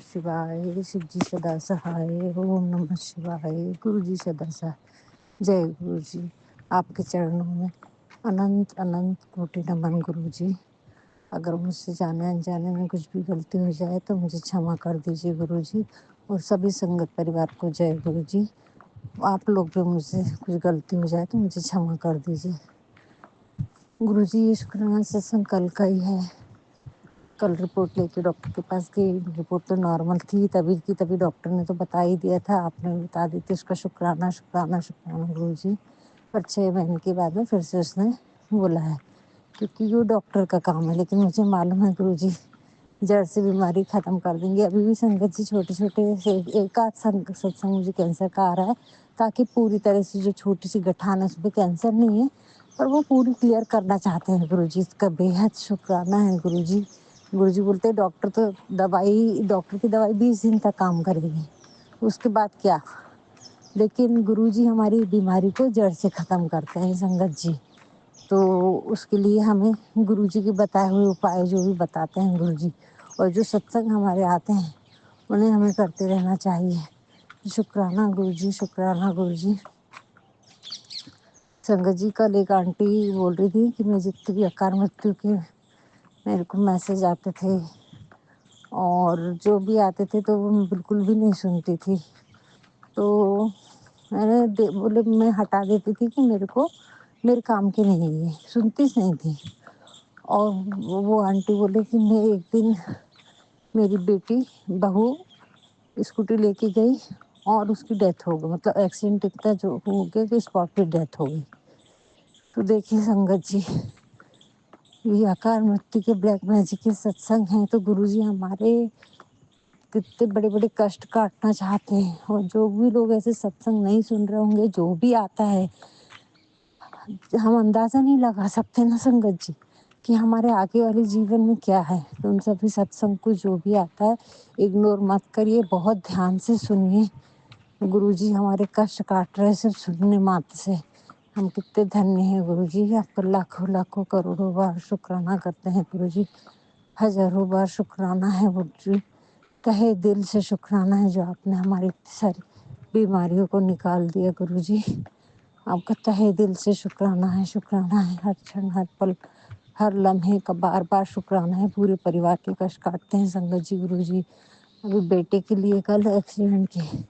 शिवाय। शिव जी सदा सहाय। ओम नमः शिवाय। गुरु जी सदा सहाय। जय गुरु जी। आपके चरणों में अनंत अनंत कोटि नमन गुरु जी। अगर मुझसे जाने अनजाने में कुछ भी गलती हो जाए तो मुझे क्षमा कर दीजिए गुरु जी। और सभी संगत परिवार को जय गुरु जी। आप लोग भी मुझसे कुछ गलती हो जाए तो मुझे क्षमा कर दीजिए गुरु जी। ये शुक्राना सत्संग कल का ही है। कल रिपोर्ट लेके डॉक्टर के पास गई, रिपोर्ट तो नॉर्मल थी तभी की तभी। डॉक्टर ने तो बता ही दिया था, आपने भी बता दी थी। उसका शुक्राना शुक्राना शुक्राना गुरु जी। पर 6 महीने के बाद में फिर से उसने बोला है, क्योंकि वो डॉक्टर का काम है। लेकिन मुझे मालूम है गुरु जी जड़ से बीमारी खत्म कर देंगे। अभी भी संगत जी छोटे छोटे से एक आध सत्संग मुझे कैंसर का आ रहा है, ताकि पूरी तरह से जो छोटी सी गठान है उस पर कैंसर नहीं है, पर वो पूरी क्लियर करना चाहते हैं गुरु जी। इसका बेहद शुक्राना है गुरु जी। गुरु जी बोलते डॉक्टर की दवाई 20 दिन तक काम करेगी, उसके बाद क्या। लेकिन गुरु जी हमारी बीमारी को जड़ से ख़त्म करते हैं संगत जी। तो उसके लिए हमें गुरु जी के बताए हुए उपाय जो भी बताते हैं गुरु जी, और जो सत्संग हमारे आते हैं उन्हें हमें करते रहना चाहिए। शुक्राना गुरु जी, शुक्राना गुरु जी। संगत जी कल एक आंटी बोल रही थी कि मैं जितनी भी अकाल मृत्यु के मेरे को मैसेज आते थे और जो भी आते थे तो वो बिल्कुल भी नहीं सुनती थी। तो मैंने बोले मैं हटा देती थी कि मेरे काम की नहीं है, सुनती नहीं थी। और वो आंटी बोले कि मैं एक दिन मेरी बेटी बहू स्कूटी लेके गई और उसकी डेथ हो गई, मतलब एक्सीडेंट इतना जो हो गया कि स्पॉट पे डेथ हो गई। तो देखिए संगत जी, ये आकार मृत्यु के ब्लैक मैजिक के सत्संग हैं तो गुरुजी हमारे कितने बड़े बड़े कष्ट काटना चाहते हैं। और जो भी लोग ऐसे सत्संग नहीं सुन रहे होंगे, जो भी आता है, हम अंदाजा नहीं लगा सकते ना संगत जी कि हमारे आगे वाले जीवन में क्या है। तो उन सभी सत्संग को जो भी आता है इग्नोर मत करिए, बहुत ध्यान से सुनिए। गुरुजी हमारे कष्ट काट रहे, सिर्फ सुनने मात्र से। हम कितने धन्य हैं गुरुजी। आपका लाखों लाखों करोड़ों बार शुक्राना करते हैं गुरुजी। हजारों बार शुक्राना है गुरुजी। तहे दिल से शुक्राना है जो आपने हमारी इतनी सारी बीमारियों को निकाल दिया गुरुजी। आपका तहे दिल से शुक्राना है, शुक्राना है। हर क्षण हर पल हर लम्हे का बार बार शुक्राना है। पूरे परिवार के कष्ट काटते हैं संगत जी गुरुजी। अभी बेटे के लिए कल एक्सीडेंट की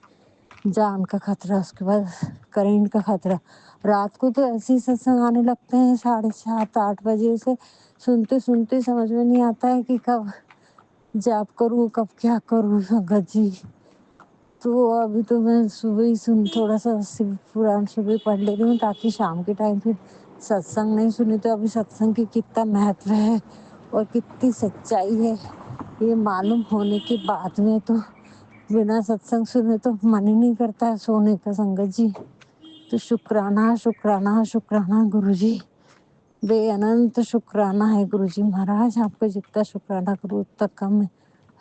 जान का खतरा, उसके बाद करंट का खतरा। रात को तो ऐसे ही सत्संग आने लगते हैं 7:30-8 बजे से, सुनते सुनते समझ में नहीं आता है कि कब जाप करूँ कब क्या करूँ संगत जी। तो अभी तो मैं सुबह ही थोड़ा सा शिव पुराण सुबह पढ़ ले रही हूँ, ताकि शाम के टाइम फिर सत्संग नहीं सुनी तो अभी सत्संग की कितना महत्व है और कितनी सच्चाई है ये मालूम होने के बाद में तो बिना सत्संग सुने तो मन ही नहीं करता है सोने का संगत जी। तो शुक्राना शुक्राना शुक्राना गुरु जी, बेअनंत शुक्राना है गुरु जी महाराज। आपको जितना शुक्राना करूँ उतना कम है।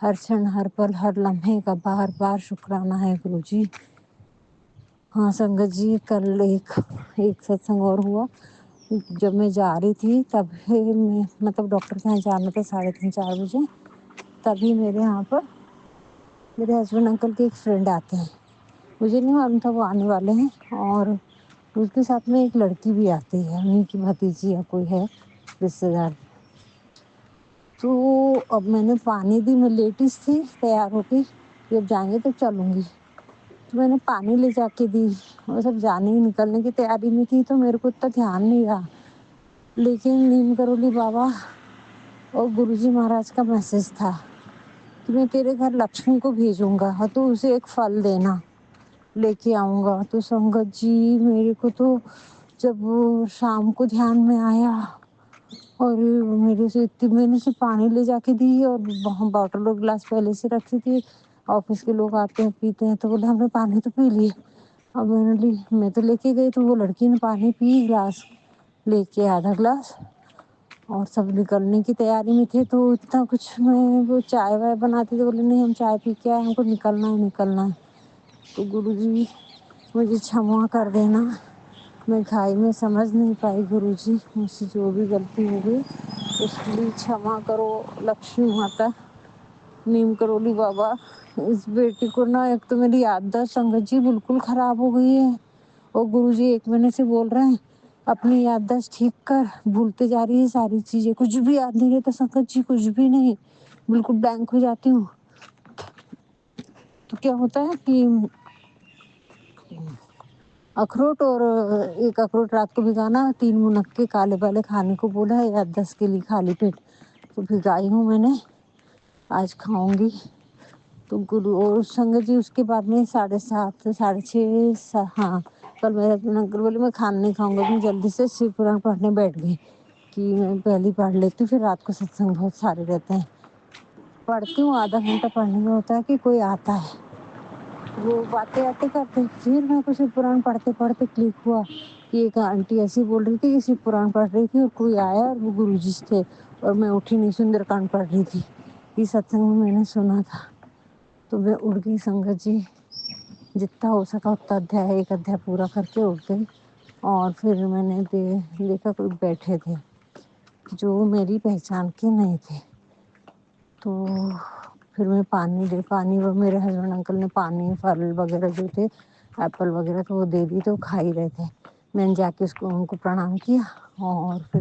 हर क्षण हर पल हर लम्हे का बार बार शुक्राना है गुरु जी। हाँ संगत जी, कल एक सत्संग और हुआ। जब मैं जा रही थी तब मैं मतलब डॉक्टर के यहाँ जाना था 3:30-4 बजे, तभी मेरे यहाँ पर मेरे हस्बैंड अंकल के एक फ्रेंड आते हैं। मुझे नहीं मालूम था वो आने वाले हैं, और उसके साथ में एक लड़की भी आती है, उन्हीं की भतीजी या कोई है रिश्तेदार। तो अब मैंने पानी दी, मैं लेटीज थी तैयार होके, जब जाएंगे तो चलूँगी। तो मैंने पानी ले जाके दी और सब जाने ही निकलने की तैयारी में थी, तो मेरे को इतना ध्यान नहीं रहा। लेकिन नीम करोली बाबा और गुरुजी महाराज का मैसेज था कि मैं तेरे घर लक्ष्मी को भेजूंगा और तो उसे एक फल देना, लेके आऊँगा। तो संगत जी मेरे को तो जब वो शाम को ध्यान में आया और मैंने से पानी ले जाके दी, और वहाँ बॉटल और गिलास पहले से रखी थी। ऑफिस के लोग आते हैं पीते हैं, तो बोले हमने पानी तो पी लिया। अब मैं तो लेके गई, तो वो लड़की ने पानी पी गिलास लेके, आधा गिलास, और सब निकलने की तैयारी में थे। तो इतना कुछ मैं वो चाय वाय बनाती, तो बोले नहीं हम चाय पी के आए, हमको निकलना है निकलना है। तो गुरुजी मुझे क्षमा कर देना, मैं खाई में समझ नहीं पाई गुरुजी, मुझसे जो भी गलती हो गई उसके लिए क्षमा करो लक्ष्मी माता। نیم کرولی بابا، اس بیٹی کو نا ایک تو میری یادداشت سنگت جی بالکل خراب ہو گئی ہے، اور گروجی 1 مہینے سے بول رہے ہیں اپنی یادداشت ٹھیک کر، بھولتے جا رہی ہے ساری چیزیں، کچھ بھی یاد نہیں رہتا سنگت جی، کچھ بھی نہیں، بالکل بلینک ہو جاتی ہوں۔ تو کیا ہوتا ہے کہ اخروٹ اور ایک اخروٹ رات کو بھگانا، 3 منقے کالے والے کھانے کو بولا ہے یادداشت کے لیے خالی پیٹ، تو بھگائی ہوں میں نے، آج کھاؤں گی۔ تو گرو اور سنگت جی اس کے بعد میں 7:30 6:30 ہاں کل میرے ننکل بولے میں کھانا نہیں کھاؤں گا، میں جلدی سے شیو پران پڑھنے بیٹھ گئی کہ میں پہلی پڑھ لیتی ہوں، پھر رات کو ستسنگ بہت سارے رہتے ہیں، پڑھتی ہوں، آدھا گھنٹہ پڑھنے میں ہوتا ہے کہ کوئی آتا ہے، وہ باتیں کرتے، پھر میں کو شیو پران پڑھتے پڑھتے کلک ہوا کہ ایک آنٹی ایسی بول رہی تھی کہ شیو پران پڑھ رہی تھی اور کوئی آیا اور وہ گرو جی تھے، اور میں اٹھی نہیں، سندر کانڈ پڑھ رہی تھی، یہ ستسنگ میں نے سنا تھا، تو میں اٹھ گئی سنگت جی، جتنا ہو سکا اتنا ایک ادھیائے پورا کر کے اٹھ گئی، اور پھر میں نے دیکھا کوئی بیٹھے تھے جو میری پہچان کے نہیں تھے، تو پھر میں پانی وہ میرے ہسبینڈ انکل نے پانی پھل وغیرہ جو تھے ایپل وغیرہ تو وہ دے دی، تو کھا ہی رہے تھے، میں نے جا کے ان کو پرنام کیا اور پھر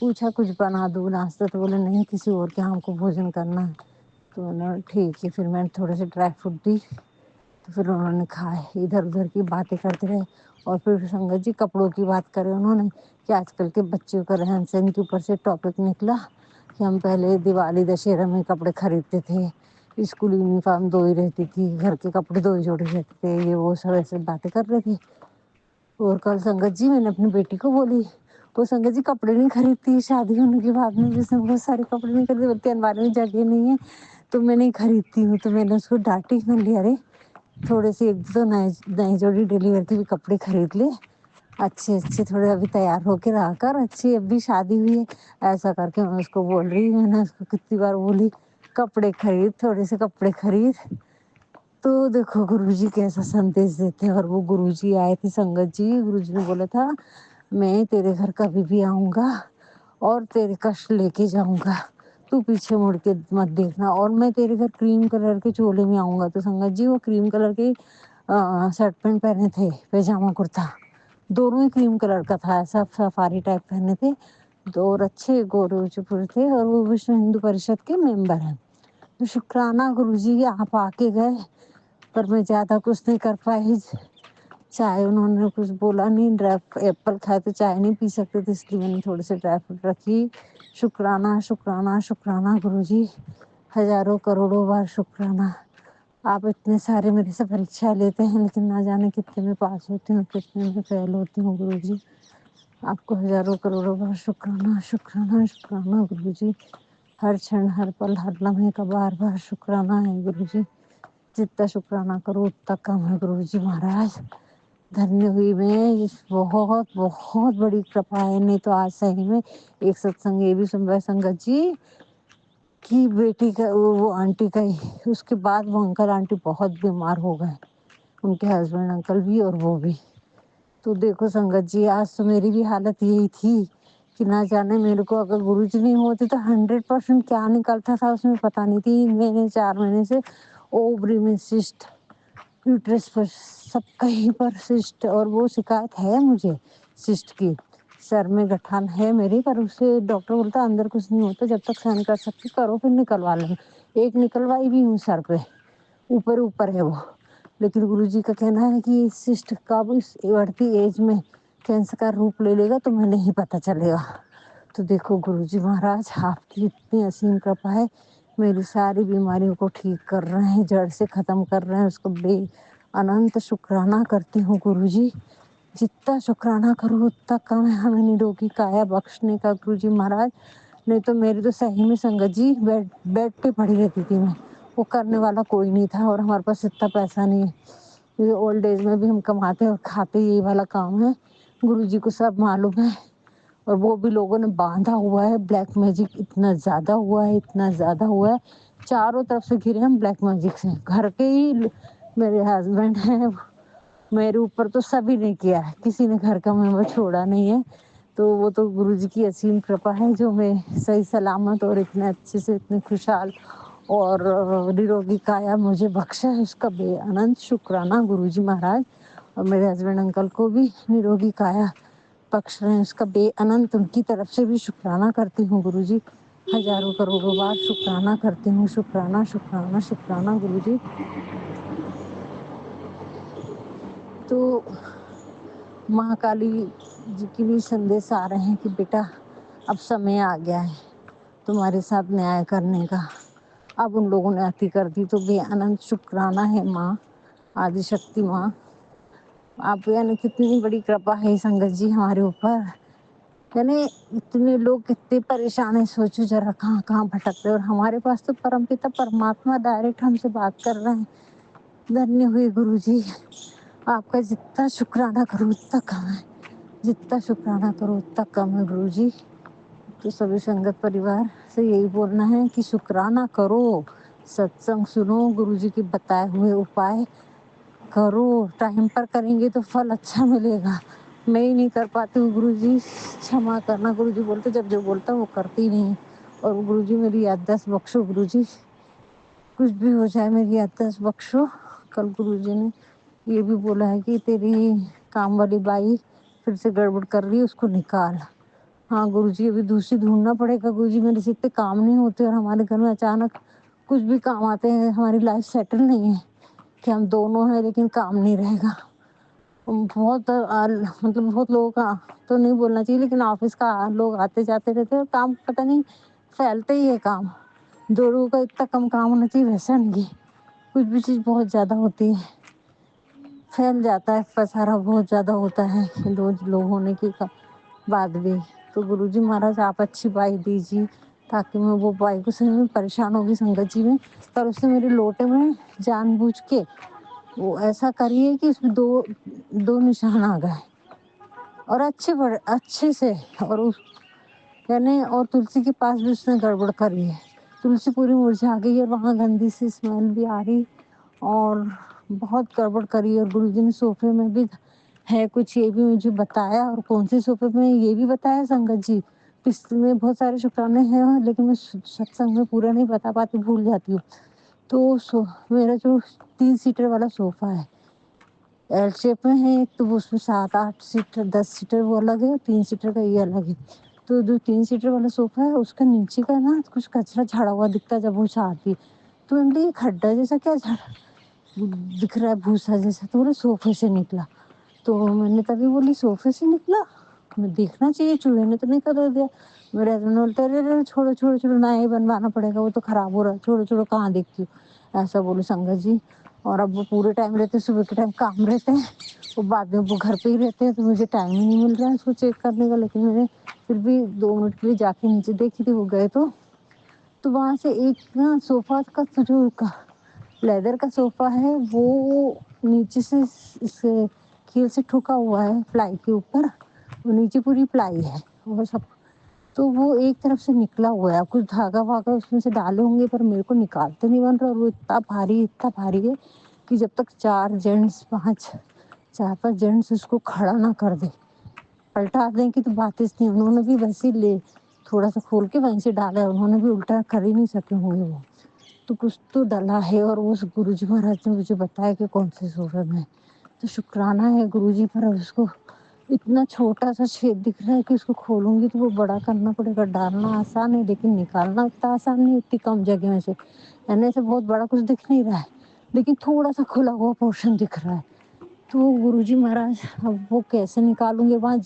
پوچھا کچھ بنا دوں ناشتہ، تو بولے نہیں کسی اور کے ہم کو بھوجن کرنا ہے، تو ٹھیک ہے، پھر میں نے تھوڑے سے ڈرائی فروٹ دی، تو پھر انہوں نے کھائے، ادھر ادھر کی باتیں کرتے رہے، اور پھر سنگت جی کپڑوں کی بات کرے انہوں نے کہ آج کل کے بچوں کا رہن سہن کے اوپر سے ٹاپک نکلا کہ ہم پہلے دیوالی دشہرا میں کپڑے خریدتے تھے، اسکول یونیفارم 2 ہی رہتی تھی، گھر کے کپڑے 2 ہی جوڑے رہتے تھے، یہ وہ سب ایسے باتیں کر رہے تھے، اور کل سنگت جی میں نے اپنی بیٹی کو بولی، وہ سنگت جی کپڑے نہیں خریدتی، شادی ہونے کے بعد میں بھی بہت سارے کپڑے نہیں خریدتی، بلکہ الماری میں جگہ نہیں ہے تو میں نہیں خریدتی ہوں، تو میں نے اس کو ڈانٹی، میں نے ارے تھوڑے سے 1-2 نئی جوڑی ڈیلی ویئر کے بھی کپڑے خرید لے، اچھے تھوڑے ابھی تیار ہو کے رہا کر، اچھی ابھی شادی ہوئی ہے، ایسا کر کے میں اس کو بول رہی، میں نے اس کو کتنی بار بولی کپڑے خرید، تھوڑے سے کپڑے خرید، تو دیکھو گرو جی کیسا سندیش دیتے ہیں، اور وہ گرو جی آئے تھے سنگت جی، گرو جی نے بولا تھا میں تیرے گھر کبھی بھی آؤں گا اور تیرے کشٹ لے کے جاؤں گا، تو پیچھے مڑ کے مت دیکھنا، اور میں تیرے گھر کریم کلر کے چولے میں آؤں گا، تو سنگت جی وہ کریم کلر کے شرٹ پینٹ پہنے تھے، پیجامہ کرتا دونوں ہی کریم کلر کا تھا، ایسا سفاری ٹائپ پہنے تھے، اور اچھے گورے چپڑے تھے، اور وہ وشو ہندو پریشد کے ممبر ہیں، تو شکرانہ گرو جی آپ آ کے گئے، پر میں زیادہ کچھ نہیں کر پائی، چائے انہوں نے کچھ بولا نہیں، ایپل کھائے تو چائے نہیں پی سکتے تھے، اس لیے میں نے تھوڑے سے ڈرائی فروٹ رکھی، شکرانہ گرو جی، ہزاروں کروڑوں بار شکرانہ، آپ اتنے سارے میرے سے پریچا لیتے ہیں، لیکن نہ جانے کتنے میں پاس ہوتی ہوں، کتنے میں فیل ہوتی ہوں، گرو جی آپ کو ہزاروں کروڑوں بار شکرانہ گرو جی، ہر چھن ہر پل ہر لمحے کا بار بار شکرانہ ہے گرو جی، جتنا شکرانہ کرو اتنا کم ہے گرو جی مہاراج، دھنیہ ہوئی میں، بہت بہت بڑی کرپا ہے، نہیں تو آج صحیح میں ایک ستسنگ یہ بھی سن رہا ہے سنگت جی کی بیٹی کا وہ آنٹی کا ہی، اس کے بعد وہ انکل آنٹی بہت بیمار ہو گئے، ان کے ہسبینڈ انکل بھی اور وہ بھی، تو دیکھو سنگت جی آج تو میری بھی حالت یہی تھی کہ نہ جانے میرے کو اگر گرو جی نہیں ہوتے تو 100% کیا نکلتا تھا اس میں پتا نہیں، 3 مہینے 4 مہینے سے اوبری میں سسٹ، یوٹرس پر سب کہیں پر سسٹ، اور وہ شکایت ہے مجھے سسٹ کی، سر میں گٹھن ہے میرے، پر اس سے ڈاکٹر بولتا اندر کچھ نہیں ہوتا، جب تک سہن کر سکتی کرو، پھر نکلوا لیں، ایک نکلوائی بھی ہوں سر پہ، اوپر ہے وہ، لیکن گرو جی کا کہنا ہے کہ سسٹ کب اس بڑھتی ایج میں کینسر کا روپ لے لے گا تو میں نہیں پتا چلے گا، تو دیکھو گرو جی مہاراج آپ کی اتنی عظیم کرپا ہے، میری ساری بیماریوں کو ٹھیک کر رہے ہیں، جڑ سے ختم کر رہے ہیں، اس کو بے اننت شکرانہ کرتی ہوں گرو جی، جتنا شکرانہ کرو اتنا کم ہے، ہمیں نروگی کایا بخشنے کا گرو جی مہاراج، نہیں تو میری تو صحیح میں سنگت جی بیڈ پہ پڑی رہتی تھی میں، وہ کرنے والا کوئی نہیں تھا، اور ہمارے پاس اتنا پیسہ نہیں ہے، اولڈ ایج میں بھی ہم کماتے اور کھاتے یہی والا کام ہے، گرو جی کو سب معلوم ہے، اور وہ بھی لوگوں نے باندھا ہوا ہے، بلیک میجک اتنا زیادہ ہوا ہے، چاروں طرف سے گھرے ہم بلیک میجک سے، گھر کے ہی میرے ہسبینڈ ہیں، میرے اوپر تو سبھی نے کیا ہے، کسی نے گھر کا ممبر چھوڑا نہیں ہے، تو وہ تو گرو جی کی عظیم کرپا ہے جو میں صحیح سلامت اور اتنے اچھے سے اتنے خوشحال اور نروگی کایا مجھے بخشا ہے، اس کا بے انت شکرانہ گرو جی مہاراج، اور میرے ہسبینڈ انکل کو بھی نروگی کایا بخش رہے ہیں، اس کا بے انت ان کی طرف سے بھی شکرانہ کرتی ہوں گرو جی، ہزاروں کروڑوں بار شکرانہ کرتی ہوں، شکرانہ شکرانہ شکرانہ گرو جی۔ تو ماں کالی جی کی بھی سندیش آ رہے ہیں کہ بیٹا اب سمے آ گیا ہے تمہارے ساتھ نیائے کرنے کا، اب ان لوگوں نے اتی کر دی، تو بے انت شکرانہ ہے ماں آدی شکتی ماں، آپ یعنی کتنی بڑی کرپا ہے سنگت جی ہمارے اوپر، یعنی اتنے لوگ کتنے پریشان ہیں، سوچو ذرا کہاں کہاں بھٹکتے، اور ہمارے پاس تو پرم پتا پرماتما ڈائریکٹ ہم سے بات کر رہے ہیں۔ دھنیہ ہوئے گرو جی، آپ کا جتنا شکرانہ کرو اتنا کم ہے، جتنا شکرانہ کرو اتنا کم ہے گرو جی۔ تو سبھی سنگت پریوار سے یہی بولنا ہے کہ شکرانہ کرو، ستسنگ سنو، گرو جی کے بتائے ہوئے اپائے کرو، ٹائم پر کریں گے تو پھل اچھا ملے گا۔ میں ہی نہیں کر پاتی ہوں گرو جی، چھما کرنا، گرو جی بولتے جب جو بولتا وہ کرتی نہیں، اور گرو جی میری یادداشت بخشو گرو جی، کچھ بھی ہو جائے میری یادداشت بخشو۔ کل گرو جی نے یہ بھی بولا ہے کہ تیری کام والی بائی پھر سے گڑبڑ کر رہی ہے، اس کو نکال۔ ہاں گرو جی، ابھی دوسری ڈھونڈنا پڑے گا گرو جی، میرے سے اتنے کام نہیں ہوتے، اور ہمارے گھر میں اچانک کچھ بھی کام آتے ہیں، ہماری لائف سیٹل نہیں ہے کہ ہم دونوں ہیں لیکن کام نہیں رہے گا۔ بہت مطلب بہت لوگوں کا تو نہیں بولنا چاہیے، لیکن آفس کا لوگ آتے جاتے رہتے ہیں، کام پتہ نہیں پھیلتے ہی ہے کام، دو لوگوں کا اتنا کم کام ہونا چاہیے ویسا نہیں ہے، کچھ بھی چیز بہت زیادہ ہوتی ہے پھیل جاتا ہے، پسارا بہت زیادہ ہوتا ہے دو لوگ ہونے کے بعد بھی۔ تو گرو جی مہاراج آپ اچھی بائی دیجیے تاکہ میں وہ بائی کو سمجھ میں پریشان ہوگی سنگت جی میں، پر اس نے میرے لوٹے میں جان بوجھ کے وہ ایسا کریے کہ اس میں دو نشان آ گئے، اور اچھے سے، اور یعنی اور تلسی کے پاس بھی اس نے گڑبڑ کری ہے، تلسی پوری مرجھا گئی ہے، وہاں گندی سی اسمیل بھی آ رہی، اور بہت گڑبڑ کری ہے۔ اور گرو جی نے صوفے میں بھی ہے کچھ، یہ بھی مجھے بتایا، اور کون سے صوفے میں یہ بھی بتایا سنگت جی، میں بہت سارے شکرانے ہیں لیکن میں ستسنگ میں پورا نہیں بتا پاتی، بھول جاتی ہوں۔ تو میرا جو 3 سیٹر والا صوفہ ہے، ایل شیپ میں ہے ایک، تو وہ اس میں 7 8 سیٹر 10 سیٹر وہ الگ ہے، 3 سیٹر کا یہ الگ ہے۔ تو جو 3 سیٹر والا صوفہ ہے اس کا نیچے کا نا کچھ کچرا جھاڑا ہوا دکھتا ہے جب وہ چاہتی ہے، تو میں نے یہ کھڈا جیسا کیا دکھ رہا ہے، بھوسا جیسا، تو بولے صوفے سے نکلا، تو میں نے تبھی بولی صوفے سے نکلا، میں دیکھنا چاہیے، چوہے نے تو نہیں کر دیا۔ میرے ہسبینڈ بولتے ارے چھوڑو چھوڑو چھوڑو، نیا ہی بنوانا پڑے گا، وہ تو خراب ہو رہا ہے، چھوڑو چھوڑو، کہاں دیکھتی ہو، ایسا بولے سنگت جی۔ اور اب وہ پورے ٹائم رہتے، صبح کے ٹائم کام رہتے ہیں، وہ بعد میں وہ گھر پہ ہی رہتے ہیں، تو مجھے ٹائم ہی نہیں مل رہا ہے اس کو چیک کرنے کا، لیکن میں نے پھر بھی 2 منٹ کے لیے جا کے نیچے دیکھی تھی، وہ گئے تو وہاں سے ایک نا صوفہ کا جو لیدر کا صوفہ ہے وہ نیچے سے اس کھیل سے ٹھکا ہوا ہے پلائی کے اوپر، وہ نیچے پوری پلائی ہے وہ سب، تو وہ ایک طرف سے نکلا ہوا ہے، کچھ دھاگا واگا اس میں سے ڈالے ہوں گے پر میرے کو نکالتے نہیں بن رہا، اور وہ اتنا بھاری ہے کہ جب تک 4 5 جینٹس اس کو کھڑا نہ کر دے، پلٹا دیں کی تو بات نہیں، انہوں نے بھی ویسے لے تھوڑا سا کھول کے وہیں سے ڈالا ہے، انہوں نے بھی الٹا کر ہی نہیں سکے ہوں گے وہ، تو کچھ تو ڈلا ہے، اور وہ گرو جی مہاراج نے مجھے بتایا کہ کون سے صوفے میں، تو شکرانہ ہے گرو جی پر، اس کو اتنا چھوٹا سا چھید دکھ رہا ہے کہ اس کو کھولوں گی تو وہ بڑا کرنا پڑے گا، ڈالنا آسان ہے لیکن نکالنا اتنا آسان نہیں، اتنی کم جگہ میں سے، ایسے بہت بڑا کچھ دکھ نہیں رہا ہے لیکن تھوڑا سا کھلا ہوا پورشن دکھ رہا ہے، تو گرو جی مہاراج اب وہ کیسے نکالوں گے، وہاں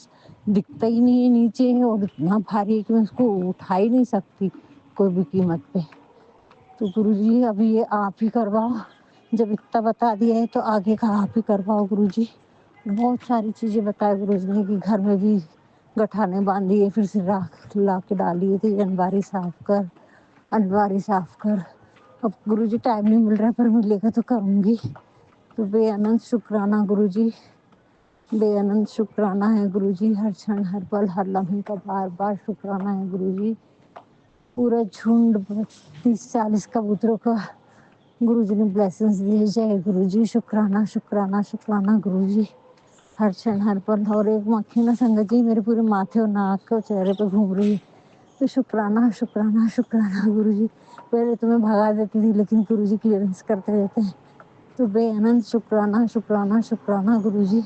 دکھتا ہی نہیں ہے نیچے، اور اتنا بھاری ہے کہ میں اس کو اٹھا ہی نہیں سکتی کوئی بھی قیمت پہ، تو گرو جی ابھی یہ آپ ہی کرواؤ، جب اتنا بتا دیا ہے تو آگے کا آپ ہی کرواؤ گرو جی۔ بہت ساری چیزیں بتائے گرو جی نے کہ گھر میں بھی گٹھانے باندھی ہے، پھر سے راکھ لا کے ڈالی تھی، الماری صاف کر، اب گرو جی ٹائم نہیں مل رہا پر ملے گا تو کروں گی، تو بے انت شکرانہ گرو جی، بے انت شکرانہ ہے گرو جی، ہر چھن ہر پل ہر لمحے کا بار بار شکرانہ ہے گرو جی، پورا جھنڈ 30 40 کبوتروں کا گرو جی نے بلیسنگز دیے، جے گرو جی، شکرانہ شکرانہ شکرانہ گرو جی، ہر چھن ہر پل، اور ایک مکھی نا سنگت جی میرے پورے ماتھے اور ناک اور چہرے پہ گھوم رہی ہے، तो शुक्राना शुक्राना शुक्राना गुरुजी। पहले तो मैं भगा देती थी लेकिन गुरुजी क्लियरेंस करते रहते हैं। तो बेअनंत शुक्राना शुक्राना शुक्राना गुरुजी।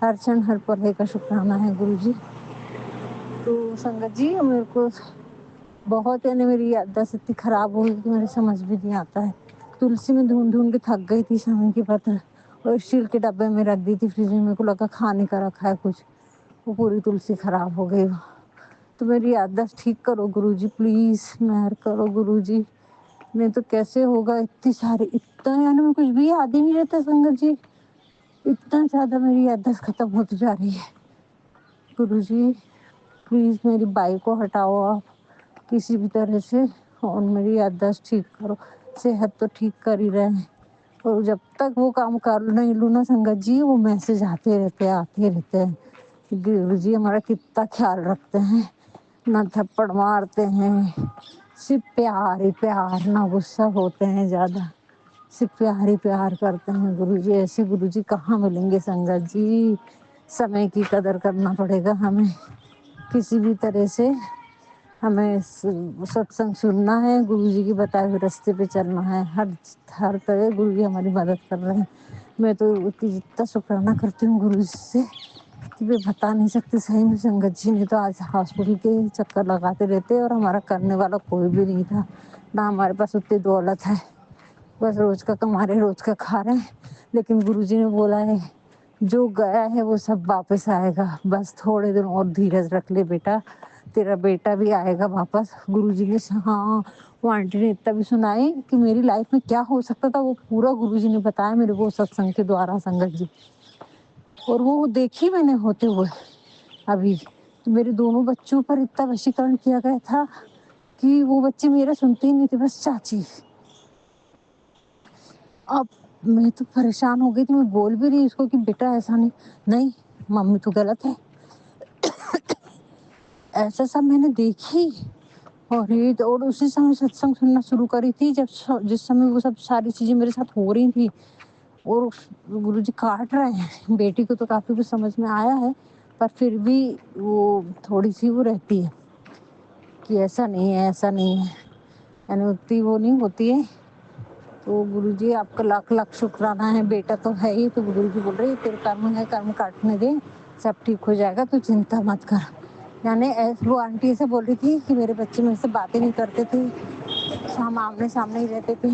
हर क्षण हर पल का शुक्राना है गुरुजी। तो संगत जी मेरे को बहुत यानी मेरी याददाश्त इतनी खराब हो गई कि मेरे समझ भी नहीं आता है। तुलसी में ढूंढ ढूंढ के थक गई थी समय के पत्र और स्टील के डब्बे में रख दी थी फ्रिज में। मेरे को लगा खाने का रखा है कुछ, वो पूरी तुलसी खराब हो गई। तो मेरी याददाश्त ठीक करो गुरुजी, प्लीज मेहर करो गुरुजी। नहीं तो कैसे होगा, इतनी सारी इतना यानी मैं कुछ भी याद ही नहीं रहता संगत जी। इतना ज्यादा मेरी याददाश्त खत्म होती जा रही है गुरुजी। प्लीज मेरी बाई को हटाओ आप किसी भी तरह से और मेरी याददाश्त ठीक करो। सेहत तो ठीक कर ही रहे हैं और जब तक वो काम कर नहीं लूँ ना संगत जी, वो मैसेज आते रहते हैं। गुरु जी हमारा कितना ख्याल रखते हैं, ना थप्पड़ मारते हैं, सिर्फ प्यार ही प्यार, ना गुस्सा होते हैं ज्यादा, सिर्फ प्यार ही प्यार करते हैं गुरु जी। ऐसे गुरु जी कहाँ मिलेंगे संगत जी। समय की कदर करना पड़ेगा हमें किसी भी तरह से। हमें सत्संग सुनना है, गुरु जी की बताए हुए रास्ते पे चलना है। हर तरह गुरु जी हमारी मदद कर रहे हैं। मैं तो जितना शुक्राना करती हूँ गुरु जी से कि मैं बता नहीं सकती सही में संगत जी। ने तो आज हॉस्पिटल के चक्कर लगाते रहते और हमारा करने वाला कोई भी नहीं था, ना हमारे पास उतनी दौलत है, बस रोज का कमा रहे रोज का खा रहे हैं। लेकिन गुरु जी ने बोला है जो गया है वो सब वापस आएगा, बस थोड़े दिन और धीरज रख ले बेटा, तेरा बेटा भी आएगा वापस। गुरुजी ने हाँ, वो आंटी ने इतना भी सुनाई कि मेरी लाइफ में क्या हो सकता था वो पूरा गुरुजी ने बताया मेरे को सत्संग के द्वारा संगत जी। और वो देखी मैंने होते हुए अभी। तो मेरे दोनों बच्चों पर इतना वशीकरण किया गया था कि वो बच्चे मेरा सुनते ही नहीं थे, बस चाची। अब मैं तो परेशान हो गई थी, मैं बोल भी रही उसको कि बेटा ऐसा नहीं, नहीं मम्मी तो गलत है, ऐसा सब मैंने देखी। और उसी समय सत्संग सुनना शुरू करी थी जब जिस समय वो सब सारी चीजें मेरे साथ हो रही थी। और गुरुजी काट रहे हैं। बेटी को तो काफी कुछ समझ में आया है पर फिर भी वो थोड़ी सी वो रहती है कि ऐसा नहीं है ऐसा नहीं है, यानी उतनी वो नहीं होती है। तो गुरुजी आपका लाख लाख शुक्राना है, बेटा तो है ही। तो गुरुजी बोल रहे तेरे कर्म है, कर्म काटने दे, सब ठीक हो जाएगा, तू चिंता मत कर। यानी वो आंटी ऐसे बोल रही थी कि मेरे बच्चे मेरे से बातें नहीं करते थे, हम आमने सामने ही रहते थे।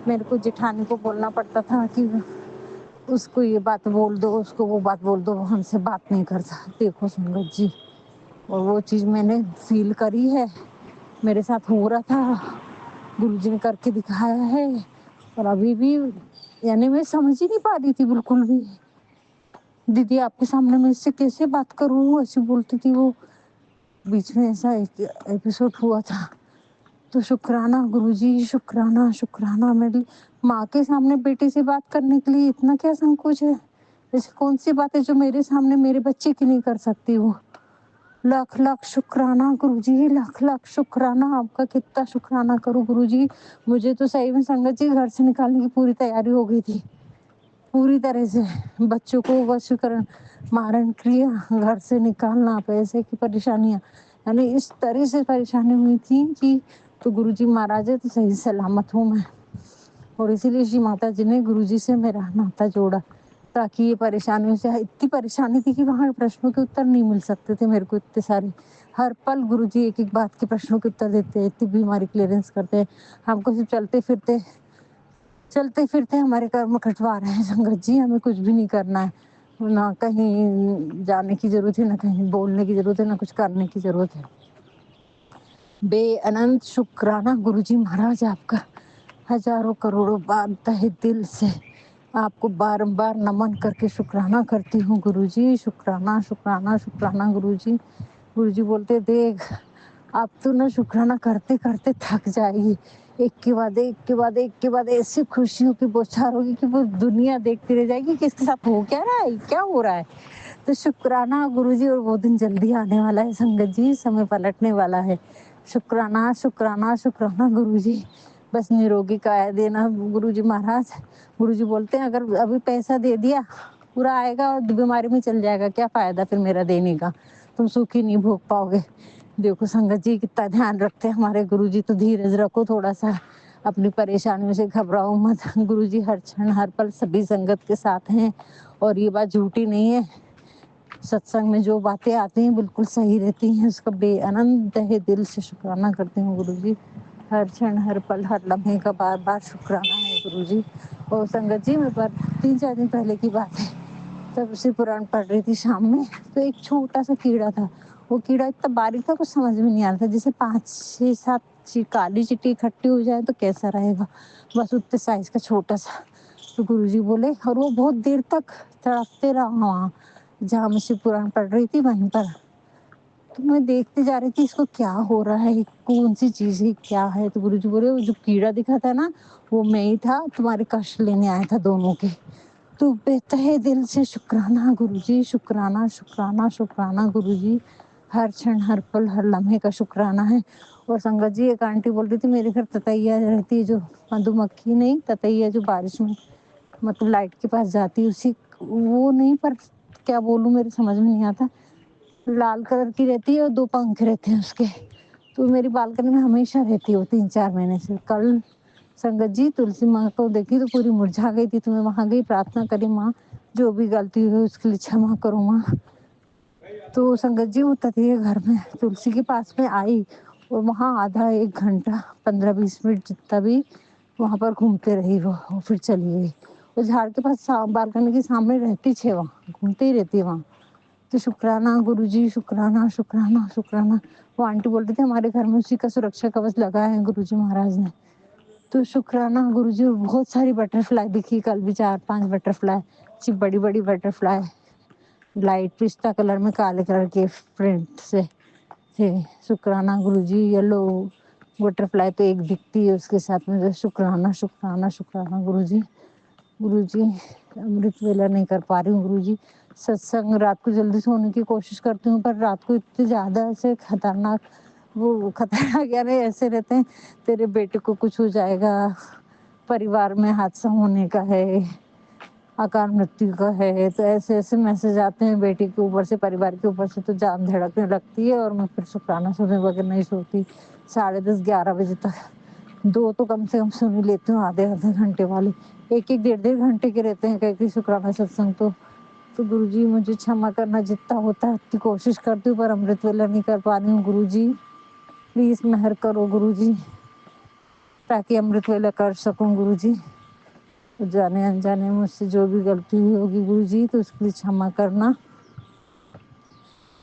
मेरे को जेठानी को बोलना पड़ता था कि उसको ये बात बोल दो, उसको वो बात बोल दो, वो हमसे बात नहीं करता। देखो संगत जी, और वो चीज़ मैंने फील करी है, मेरे साथ हो रहा था, गुरुजी ने करके दिखाया है। और अभी भी यानी मैं समझ ही नहीं पा रही थी बिल्कुल भी। दीदी आपके सामने मैं इससे कैसे बात करूँ, ऐसी बोलती थी वो। बीच में ऐसा एक एपिसोड हुआ था। तो शुक्राना गुरुजी, शुक्राना शुक्राना। मेरी माँ के सामने बेटे से बात करने के लिए इतना क्या संकोच है। ऐसी कौन सी बात है जो मेरे सामने मेरे बच्चे की नहीं कर सकती वो। लाख लाख शुक्राना गुरुजी, लाख लाख शुक्राना। आपका कितना शुक्राना करूं गुरुजी। मुझे तो सही में संगत जी घर से निकालने की पूरी तैयारी हो गई थी, पूरी तरह से। बच्चों को वशीकरण, मारण क्रिया, घर से निकालना, पैसे की परेशानियां, यानी इस तरह से परेशानी हुई थी कि तो गुरुजी महाराज है तो सही सलामत हूँ मैं। और इसीलिए श्री माता जी ने गुरुजी से मेरा नाता जोड़ा ताकि ये परेशानियों से, इतनी परेशानी थी कि वहाँ प्रश्नों के उत्तर नहीं मिल सकते थे मेरे को इतने सारे। हर पल गुरुजी एक एक बात के प्रश्नों के उत्तर देते हैं, इतनी बीमारी क्लियरेंस करते हैं। हमको सिर्फ चलते फिरते हमारे कर्म कटवा रहे हैं संगत जी। हमें कुछ भी नहीं करना है, ना कहीं जाने की जरूरत है, ना कहीं बोलने की जरूरत है, ना कुछ करने की जरूरत है। बेअनंत शुक्राना गुरुजी महाराज आपका हजारों करोड़ों बार तहे दिल से आपको बारंबार नमन करके शुक्राना करती हूँ गुरुजी। शुक्राना शुक्राना शुक्राना गुरुजी। गुरुजी बोलते देख अब तो ना शुक्राना करते करते थक जाएगी, एक के बाद एक के बाद एक के बाद ऐसी खुशियों की बौछार होगी कि वो दुनिया देखती रह जाएगी कि इसके साथ हो क्या रहा है, क्या हो रहा है। तो शुक्राना गुरुजी, और वो दिन जल्दी आने वाला है संगत जी, समय पलटने वाला है। शुक्राना शुक्राना शुक्राना गुरुजी। बस निरोगी काया देना गुरुजी महाराज। गुरुजी बोलते हैं अगर अभी पैसा दे दिया पूरा आएगा और बीमारी में चल जाएगा, क्या फायदा फिर मेरा देने का, तुम सुखी नहीं भोग पाओगे। देखो संगत जी कितना ध्यान रखते हैं हमारे गुरुजी, तो धीरज रखो थोड़ा सा, अपनी परेशानियों से घबराओ मत। गुरुजी हर क्षण हर पल सभी संगत के साथ हैं और ये बात झूठी नहीं है। सत्संग में जो बातें आती हैं बिल्कुल सही रहती हैं, उसका बेअनंत तहे दिल से शुक्राना करती हूँ गुरुजी। हर क्षण हर पल हर लम्हे का बार बार शुक्राना है गुरुजी। और संगत जी, मेरे पास 3-4 दिन पहले की बात है, तब शिव पुराण पढ़ रही थी शाम में, तो एक छोटा सा कीड़ा था। वो कीड़ा इतना बारीक था कुछ समझ में नहीं आ रहा था, जैसे 5-6-7 काली चींटी इकट्ठी हो जाए तो कैसा रहेगा, बस उतने साइज का छोटा सा। तो गुरुजी बोले, और वो बहुत देर तक तड़पते रहा वहाँ जहाँ मैं शिव पुराण पढ़ रही थी वहीं पर। तो मैं देखते जा रही थी इसको क्या हो रहा है, कौन सी चीज है, क्या है। तो गुरुजी बोले, वो जो कीड़ा दिखा था ना वो मैं ही था, तुम्हारे कष्ट लेने आया था दोनों के। तो बेतहे दिल से शुक्राना गुरुजी, शुक्राना शुक्राना शुक्राना गुरुजी। हर क्षण हर पल हर लम्हे का शुक्राना है। और संगत जी, एक आंटी बोल रही थी मेरे घर ततैया रहती है, जो मधुमक्खी नहीं, ततैया जो बारिश में मतलब लाइट के पास जाती है, उसी वो नहीं, पर क्या बोलूं मेरे समझ में नहीं आता। लाल कलर की रहती है और 2 पंख रहते हैं उसके। तो मेरी बालकनी में हमेशा रहती है वो 3-4 महीने से। कल संगत जी तुलसी माँ को देखी तो पूरी मुरझा गई थी, तो मैं वहां गई, प्रार्थना करी, माँ जो भी गलती हुई उसके लिए क्षमा करो माँ। तो संगत जी वो तथी घर में तुलसी के पास में आई और वहां आधा 1 घंटा 15-20 मिनट जितना भी वहां पर घूमते रही वो फिर चली गई। वो झाड़ के पास बालकनी के सामने रहती छे, वहाँ घूमती ही रहती है वहाँ। तो शुक्राना गुरुजी, शुक्राना शुक्राना शुक्राना। वो आंटी बोल रही थी हमारे घर में उसी का सुरक्षा कवच लगा है गुरुजी महाराज ने। तो शुक्राना गुरुजी। बहुत सारी बटरफ्लाई दिखी कल भी, 4-5 बटरफ्लाई, बड़ी बड़ी बटरफ्लाई, लाइट पिस्ता कलर में काले कलर के प्रिंट से थे। शुक्राना गुरुजी। येलो बटरफ्लाई तो एक दिखती है उसके साथ में। शुक्राना शुक्राना शुक्राना गुरुजी। गुरुजी अमृत वेला नहीं कर पा रही हूँ गुरुजी। सत्संग रात को जल्दी सोने की कोशिश करती हूँ, पर रात को इतने ज्यादा ऐसे खतरनाक यानी ऐसे रहते हैं, तेरे बेटे को कुछ हो जाएगा, परिवार में हादसा होने का है, अकाल मृत्यु का है, तो ऐसे ऐसे मैसेज आते हैं बेटी के ऊपर से, परिवार के ऊपर से, तो जान धड़कने लगती है। और मैं फिर शुक्राना सुने बगैर नहीं सोती 10:30-11 बजे तक। 2 तो कम से कम सुन ही लेती हूँ, आधे-आधे घंटे वाले। 1-1 डेढ़-डेढ़ घंटे के रहते हैं कई शुक्राना सत्संग तो गुरुजी मुझे क्षमा करना, जितना होता है उतनी कोशिश करती हूँ, पर अमृत वेला नहीं कर पा रही हूँ गुरुजी। प्लीज मेहर करो गुरुजी, ताकि अमृत वेला कर सकूं गुरुजी। जाने अनजाने मुझसे जो भी गलती हुई होगी गुरुजी, तो उसके लिए क्षमा करना।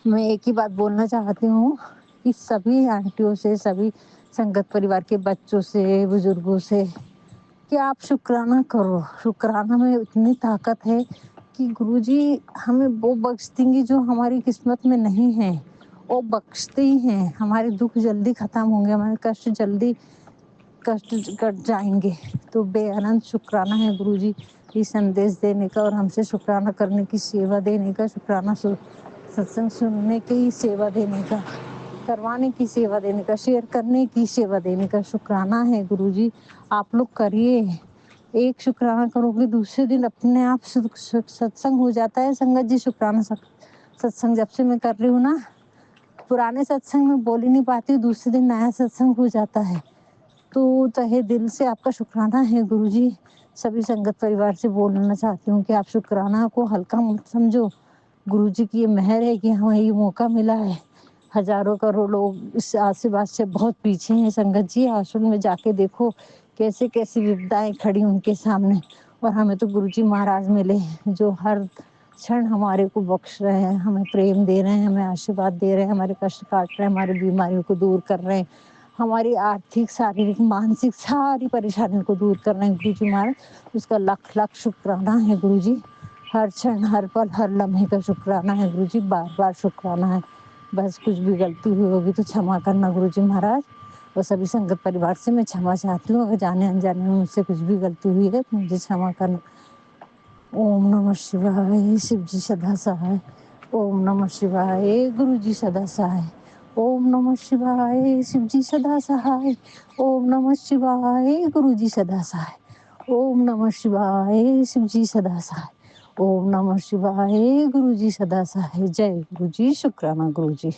मैं एक ही बात बोलना चाहती हूँ कि सभी आंटियों से, सभी संगत परिवार के बच्चों से, बुजुर्गों से, कि आप शुक्राना करो। शुक्राना में इतनी ताकत है कि गुरुजी हमें वो बख्श देंगे जो हमारी किस्मत में नहीं है, वो बख्शते ही हैं। हमारे दुख जल्दी खत्म होंगे, हमारे कष्ट कट जाएंगे। तो बेअनंत शुक्राना है गुरुजी, ये संदेश देने का और हमसे शुक्राना करने की सेवा देने का, शुक्राना सत्संग सुनने की सेवा देने का, करवाने की सेवा देने का, शेयर करने की सेवा देने का शुक्राना है गुरुजी। आप लोग करिए, एक शुक्राना करोगे दूसरे दिन अपने आप सत्संग हो जाता है। संगत जी शुक्राना सत्संग जब से मैं कर रही हूँ ना, पुराने सत्संग में बोल ही नहीं पाती हूँ, दूसरे दिन नया सत्संग हो जाता है। तो तहे दिल से आपका शुक्राना है गुरुजी। सभी संगत परिवार से बोलना चाहती हूँ कि आप शुक्राना को हल्का मत समझो। गुरुजी की ये मेहर है कि हमें ये मौका मिला है। हजारों करोड़ लोग इस आशीर्वाद से बहुत पीछे हैं संगत जी। आश्रम में जाके देखो कैसे कैसी विपदाएं खड़ी उनके सामने, और हमें तो गुरुजी महाराज मिले जो हर क्षण हमारे को बख्श रहे हैं, हमें प्रेम दे रहे हैं, हमें आशीर्वाद दे रहे हैं, हमारे कष्ट काट रहे हैं, हमारी बीमारियों को दूर कर रहे हैं, हमारी आर्थिक, शारीरिक, मानसिक सारी परेशानियों को दूर कर रहे हैं गुरुजी महाराज। उसका लाख लाख शुक्राना है गुरुजी। हर क्षण हर पल हर लम्हे का शुक्राना है गुरुजी, बार बार शुक्राना है। बस कुछ भी गलती हुई होगी तो क्षमा करना गुरुजी महाराज। और सभी संगत परिवार से मैं क्षमा चाहती हूँ, अगर जाने अनजाने में मुझसे कुछ भी गलती हुई है तो मुझे क्षमा करना। ओम नमः शिवाय। शिव जी सदा सहाय। ओम नमः शिवाय। गुरु जी सदा सहाय। ओम नमः शिवाय। शिव जी सदा सहाय। ओम नमः शिवाय। गुरु जी सदा सहाय। ओम नमः शिवाय। शिव जी सदा सहाय। ओम नमः शिवाय। गुरु जी सदा सहाय। जय गुरु जी। शुक्राना गुरु जी।